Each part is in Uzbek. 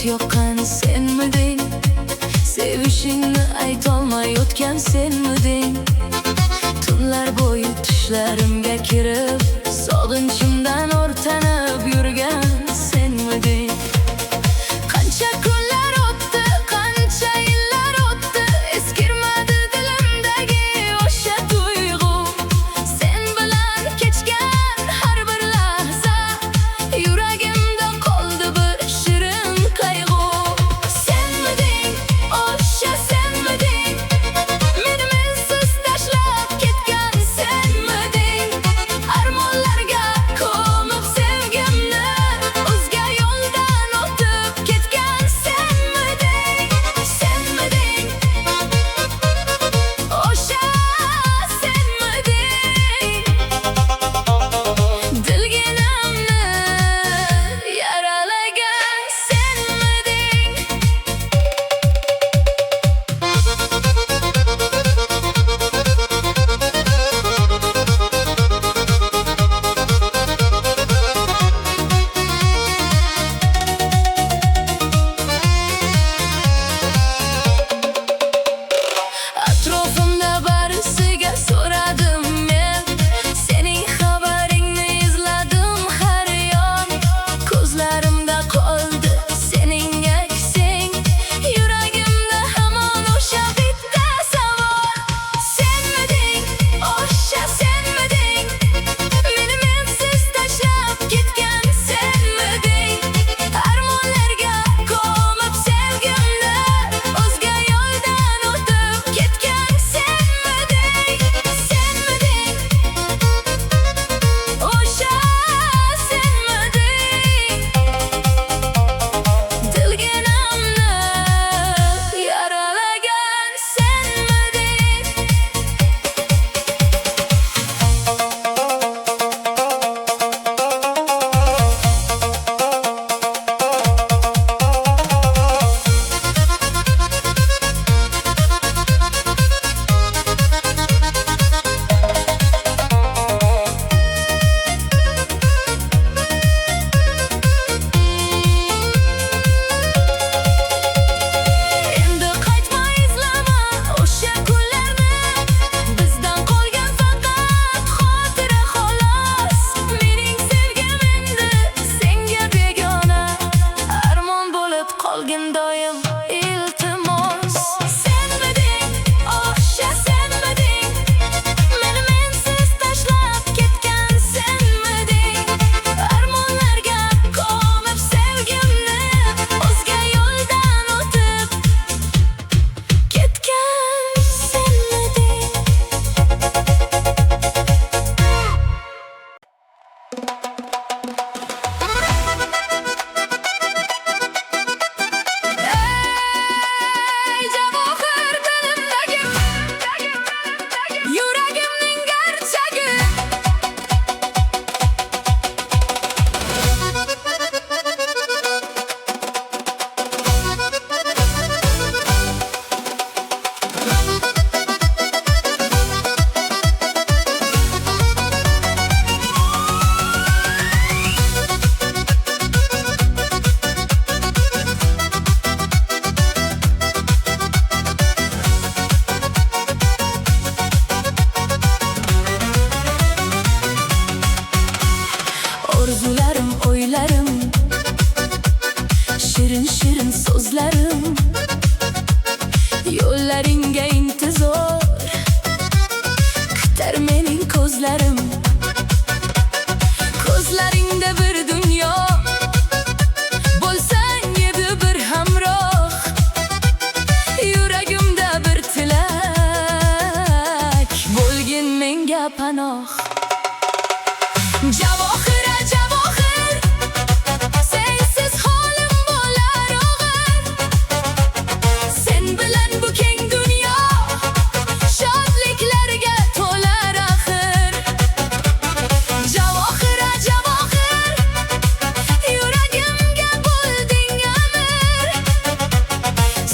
o't yoqqan senmiding? Sevishingni aytolmayotgan senmiding? Tunlar bo'yi tushlarimga kirib, sog'inchimdan o'rtanib yurgan senmiding? Qancha kunlar o'tdi, qancha yillar o'tdi, eskirmadi dilimdagi o'sha tuyg'u. Sen bilan kechgan har bir lahza yuragimda qoldi bir shirin qayg'u. Senmiding, o'sha senmiding? Meni mensiz tashlab ketgan senmiding? Armonlarga ko'mib sevgimni o'zga yo'ldan o'tib ketgan senmiding? Senmiding, o'sha senmiding? Dilginamni yaralagan senmiding? Atrofimda barisiga so'radim men, sening xabaringni izladim har yon. Ko'zlarimda qoldi sening aksing, yuragimda hamon o'sha bitta savol. Senmiding, o'sha senmiding? Meni mensiz tashlab ketgan senmiding? Armonlarga ko'mib sevgimni o'zga yo'ldan o'tib ketgan senmiding? Senmiding, o'sha senmiding? Dilginamni yaralagan senmiding? Endi qaytma, izlama o'sha kunlarni, bizdan qolgan faqat xotira xolos. Mening sevgim endi senga begona, armon bo'lib qolgin doim iltimos. Senmiding, o'sha senmiding? Meni mensiz tashlab ketgan senmiding? Armonlarga ko'mib sevgimni o'zga yo'ldan o'tib ketgan senmiding? Ey javohir dilimdagi, yuragimning garchagi. Orzularim, o'ylarim, shirin shirin so'zlarim, yo'llaringga intizor kutar mening ko'zlarim. Ko'zlaringda bir dunyo bo'lsang edi bir hamroh, yuragimda bir tilak bo'lgin menga panoh. Javohira, javohir, sensiz holim bo'lar og'ir. Sen bilan bu keng dunyo shodliklarga to'lar axir. Javohira, javohir, yuragimga bo'lding amir.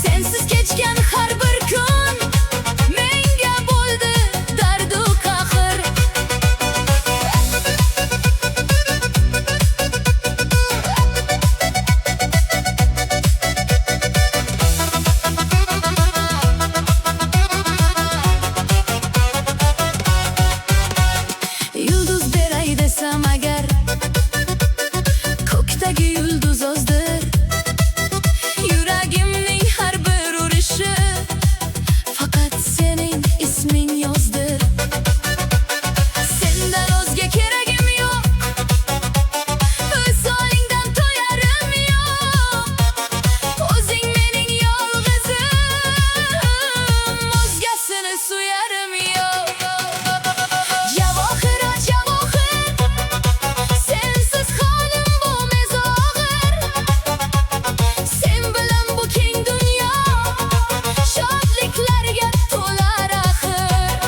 Sensiz kechgan har bir kun menga bo'ldi dardu qahr. desem agar, ko'kdagi yulduz ozdir. Yuragimning har bir urishi faqat sening isming yozdir. Sendan o'zga keragim yo'q, visolingdan to'yarim yo'q. O'zing mening yolg'izim, o'zgasini suyarim yo'q. Javohir, javohir, sensiz holim bo'lmaz og'ir. Sen bilan bu keng dunyo shodliklarga to'lar axir.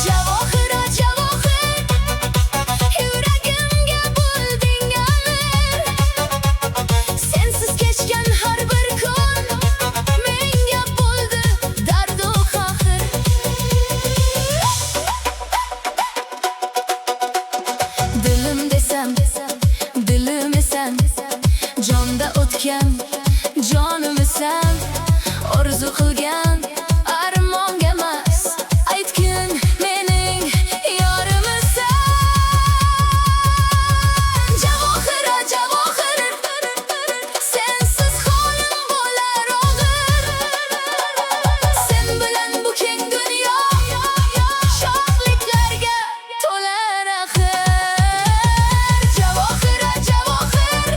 Javohir, javohir, yuragimga bo'lding amir. Sensiz kechgan har bir kun menga bo'ldi dard u qahr. Dilim desam, dilimisan, jonda o'tgan jonimisan. Orzu qilgan armonga emas, aytgin mening yorimisan. Javohir, javohir, sensiz holim bo'lar og'ir. Sen bilan bu keng dunyo shodliklarga to'lar axir. Javohir, javohir,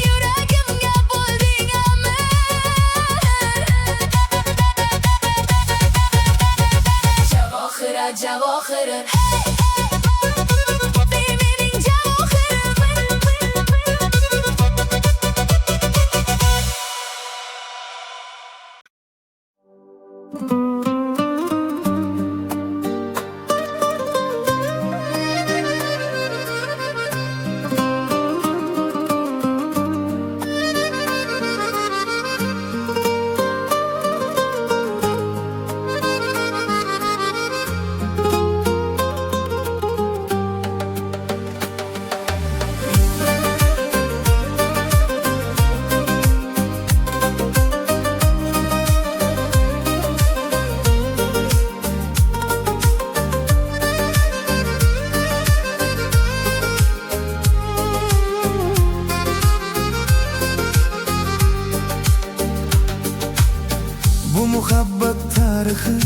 yuragimga bo'lding amir. Javohir, javohir, ey mening javohirim. Bu muhabbat tarixi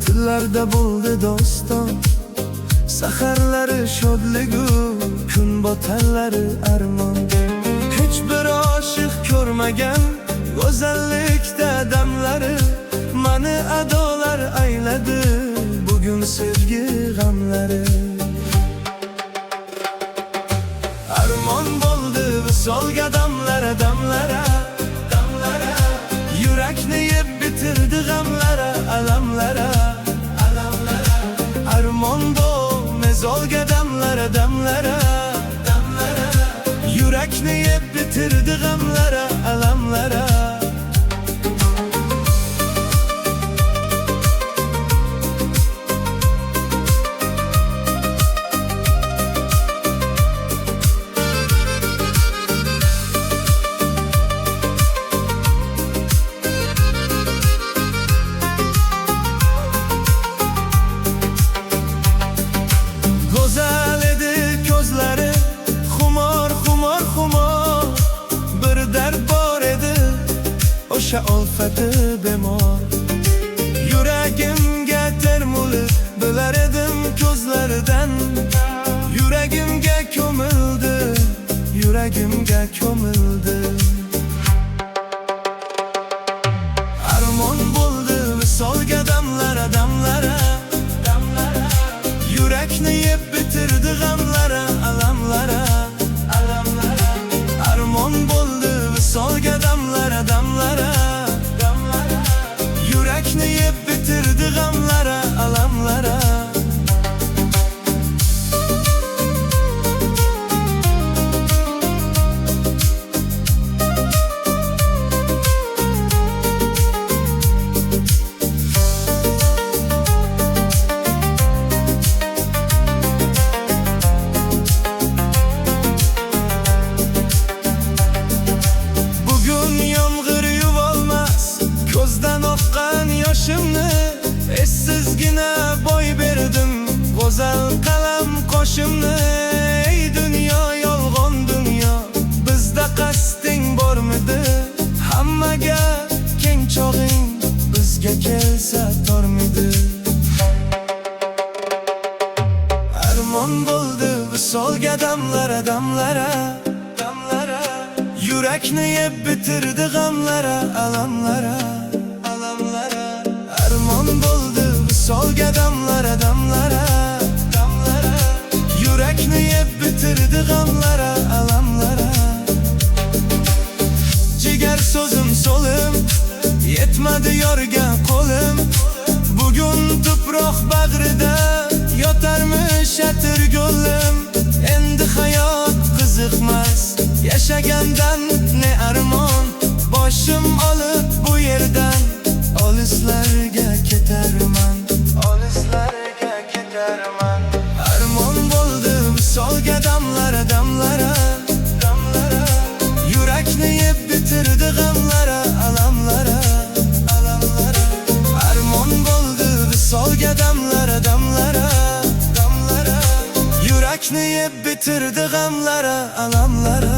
tillarda bo'ldi doston. Saharlari shodligu, kun botarlari armon. Hech bir oshiq ko'rmagan go'zallikda damlari mani adolar ayladi bugun sevgi g'amlari. Armon bo'ldi visolga damlara, damlara, damlara. Yurakni yeb bitirdi g'amlara, alamlara, alamlara. Armon bo'lmaz olga damlara, damlara, damlara. Yurakni yeb bitirdi g'amlara, alamlara. Go'zal edi ko'zlari, xumor, xumor, xumor. Bir dard bor edi, o'sha olfati bemor. Yuragimga termulib bilar edim ko'zlaridan. Yuragimga ko'mildi, yuragimga ko'mildi. Armon bo'ldi visolga damlara, damlara, damlara. Yurakni yeb bitirdi g'amlara, alamlara, alamlara. Armon bo'ldi visolga damlara, damlara, damlara. Yurakni yeb bitirdi g'amlara, alamlara. boshimni, ey dunyo, yolg'on dunyo. Bizda qasding bormidi? Hammaga keng chog'ing bizga kelsa tormidi? Armon bo'ldi visolga damlara, damlara, damlara. Yurakni yeb bitirdi g'amlara, alamlara, alamlara. Armon bo'ldi visolga damlara, damlara, damlara. Yurakni yeb bitirdi g'amlara, alamlara. Jigar so'zim so'lim, yetmadi yorga qo'lim. Bugun tuproq bag'rida yotarmish atirgulim. Endi hayot qiziqmas, yashagandan ne armon. Boshim olib bu yerdan olislarga ketarman, olislarga ketarman. Armon bo'ldi visolga damlara, damlara, damlara. Yurakni yeb bitirdi g'amlara, alamlara, alamlara. Armon bo'ldi visolga damlara, damlara, damlara. Yurakni yeb bitirdi g'amlara, alamlara.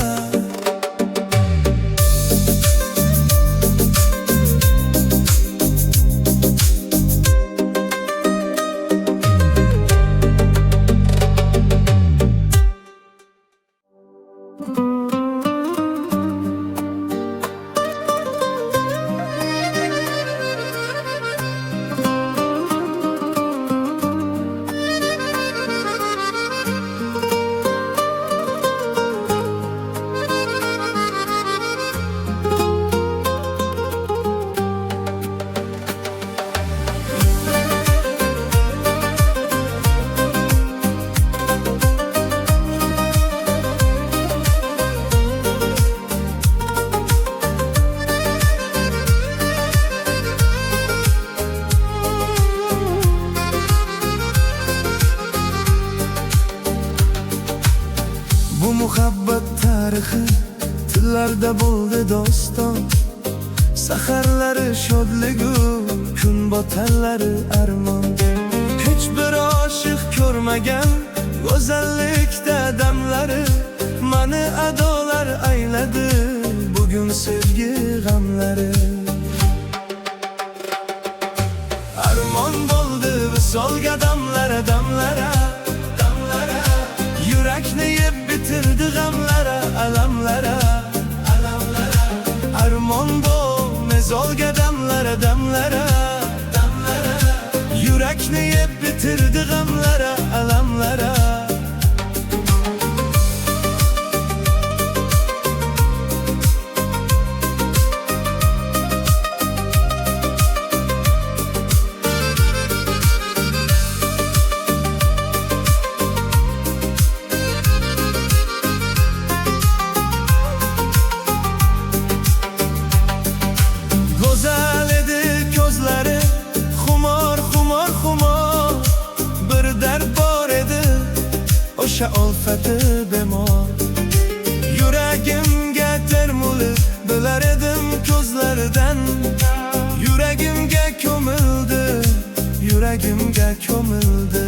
Bu muhabbat tarixi tillarda bo'ldi doston. Saharlari shodligu, kun botanlari armon. Hech bir oshiq ko'rmagan go'zallikda damlari. Mani adolar ayladi bugun sevgi g'amlari. Armon bo'ldi visolga damlara, damlara, damlara. Yurakni yeb bitirdi g'amlara, alamlara, alamlara. Armon bo'ldi visolga damlara, damlara, damlara. Yurakni yeb bitirdi g'amlara, alamlara. O'sha olfati bemor. Yuragimga termulib bilar edim ko'zlaridan. Yuragimga ko'mildi, yuragimga ko'mildi.